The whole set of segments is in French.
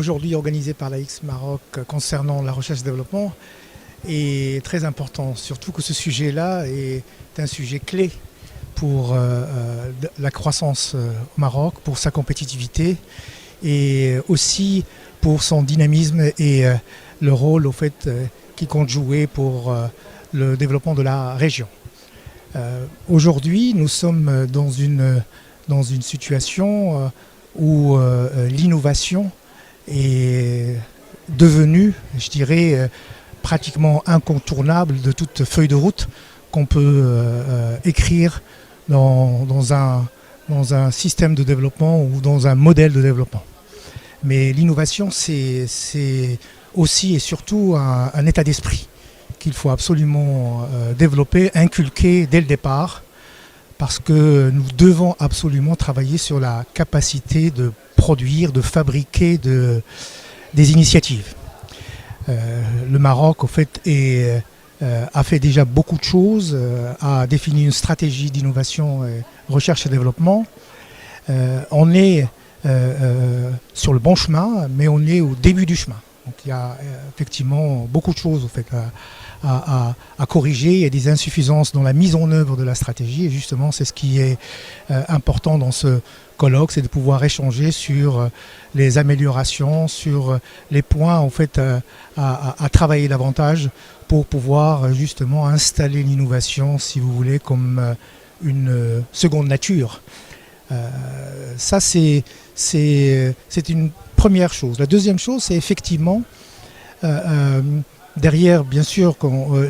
aujourd'hui organisé par l'AX Maroc concernant la recherche et développement est très important, surtout que ce sujet-là est un sujet clé pour la croissance au Maroc, pour sa compétitivité et aussi pour son dynamisme et le rôle au fait qu'il compte jouer pour le développement de la région. Aujourd'hui, nous sommes dans une situation où l'innovation est devenue, je dirais, pratiquement incontournable de toute feuille de route qu'on peut écrire dans un système de développement ou dans un modèle de développement. Mais l'innovation, c'est aussi et surtout un état d'esprit qu'il faut absolument développer, inculquer dès le départ, parce que nous devons absolument travailler sur la capacité de produire, de fabriquer des initiatives. Le Maroc, au fait, a fait déjà beaucoup de choses, a défini une stratégie d'innovation, recherche et développement. On est sur le bon chemin, mais on est au début du chemin. Donc il y a effectivement beaucoup de choses, au fait, à corriger. Il y a des insuffisances dans la mise en œuvre de la stratégie et justement c'est ce qui est important dans ce colloque, c'est de pouvoir échanger sur les améliorations, sur les points en fait à travailler davantage pour pouvoir justement installer l'innovation, si vous voulez, comme une seconde nature. Ça c'est une première chose. La deuxième chose, c'est effectivement derrière, bien sûr,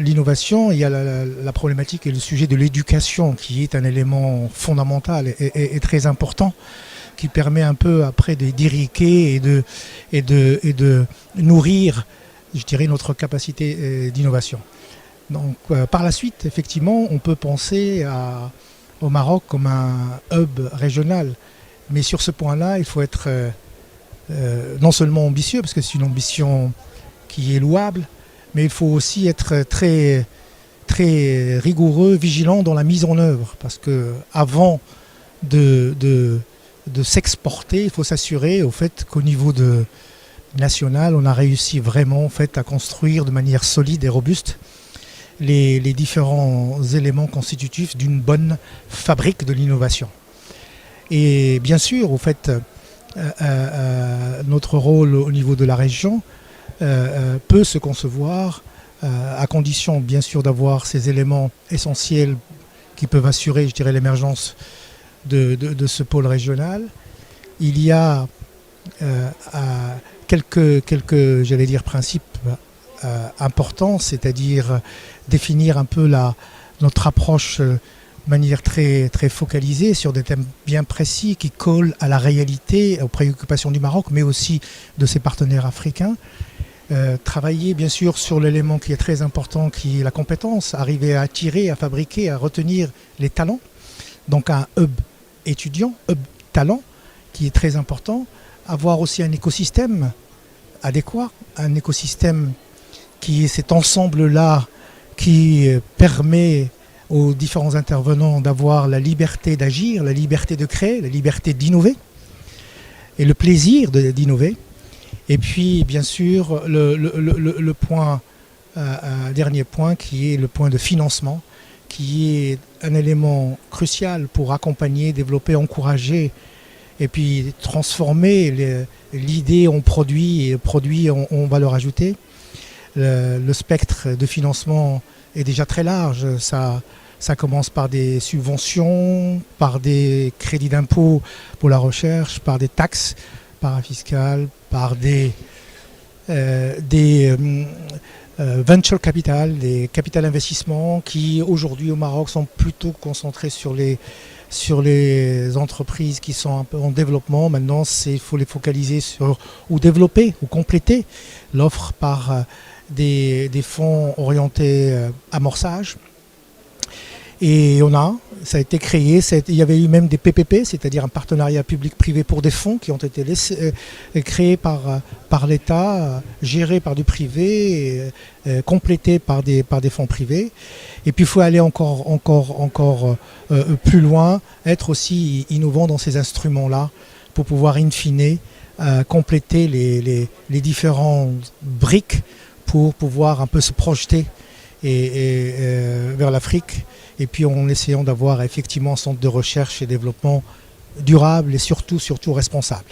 l'innovation, il y a la problématique et le sujet de l'éducation qui est un élément fondamental et très important qui permet un peu après d'irriguer et de nourrir, je dirais, notre capacité d'innovation. Donc, par la suite, effectivement, on peut penser au Maroc comme un hub régional. Mais sur ce point-là, il faut être non seulement ambitieux, parce que c'est une ambition qui est louable, mais il faut aussi être très, très rigoureux, vigilant dans la mise en œuvre. Parce qu'avant de s'exporter, il faut s'assurer au fait qu'au niveau national, on a réussi vraiment en fait, à construire de manière solide et robuste les différents éléments constitutifs d'une bonne fabrique de l'innovation. Et bien sûr, au fait, notre rôle au niveau de la région peut se concevoir à condition bien sûr d'avoir ces éléments essentiels qui peuvent assurer, je dirais, l'émergence de ce pôle régional. Il y a quelques j'allais dire, principes importants, c'est-à-dire définir un peu notre approche de manière très, très focalisée sur des thèmes bien précis qui collent à la réalité, aux préoccupations du Maroc, mais aussi de ses partenaires africains. Travailler bien sûr sur l'élément qui est très important, qui est la compétence, arriver à attirer, à fabriquer, à retenir les talents. Donc un hub étudiant, hub talent, qui est très important. Avoir aussi un écosystème adéquat, un écosystème qui est cet ensemble-là qui permet aux différents intervenants d'avoir la liberté d'agir, la liberté de créer, la liberté d'innover et le plaisir d'innover. Et puis, bien sûr, le point, dernier point, qui est le point de financement, qui est un élément crucial pour accompagner, développer, encourager, et puis transformer l'idée en produit et le produit en valeur ajoutée. Le spectre de financement est déjà très large. Ça commence par des subventions, par des crédits d'impôt pour la recherche, par des taxes parafiscales, par des venture capital, des capital investissements qui aujourd'hui au Maroc sont plutôt concentrés sur les entreprises qui sont un peu en développement. Maintenant, il faut les focaliser sur ou développer ou compléter l'offre par des fonds orientés amorçage. Et ça a été créé, il y avait eu même des PPP, c'est-à-dire un partenariat public-privé pour des fonds qui ont été créés par l'État, gérés par du privé, complétés par des fonds privés. Et puis il faut aller encore plus loin, être aussi innovant dans ces instruments-là pour pouvoir in fine compléter les différentes briques pour pouvoir un peu se projeter vers l'Afrique, et puis en essayant d'avoir effectivement un centre de recherche et développement durable et surtout responsable.